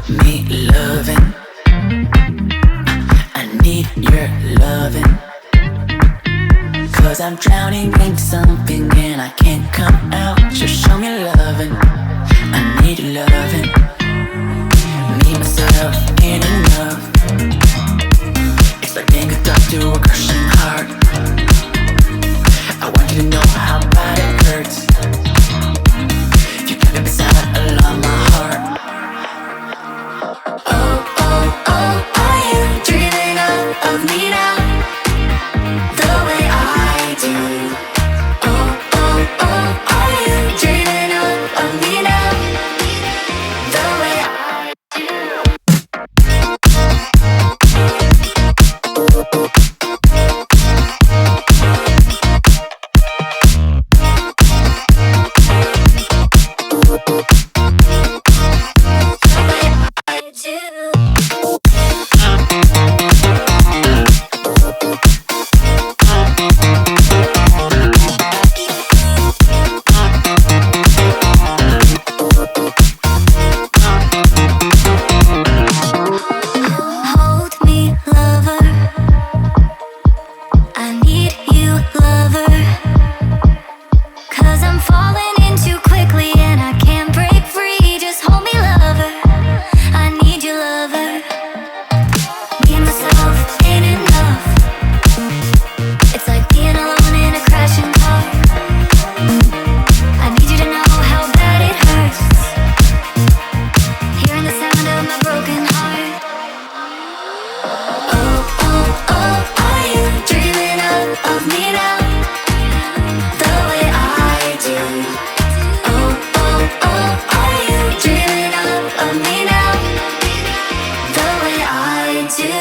me loving. I need your loving. 'Cause I'm drowning in something and I can't come out. Just show me loving. I need loving. Me, myself, ain't enough. It's like being hooked up to a crushing heart. I want you to know how bad it hurts. You got me beside along my heart. Oh, oh, oh, are you dreaming of me now? The way I do. Oh, oh, oh, are you dreaming of me now? The way I do. Hold me, lover. I need you, lover. 'Cause I'm falling in too quickly and I can't break free. Just hold me, lover. I need you, lover. Me and myself ain't enough. It's like being alone in a crashing car. I need you to know how bad it hurts. Hearing the sound of my broken heart. Oh, oh, oh, are you dreaming of me now? The way I do. Oh, oh, oh, are you dreaming of me now? The way I do.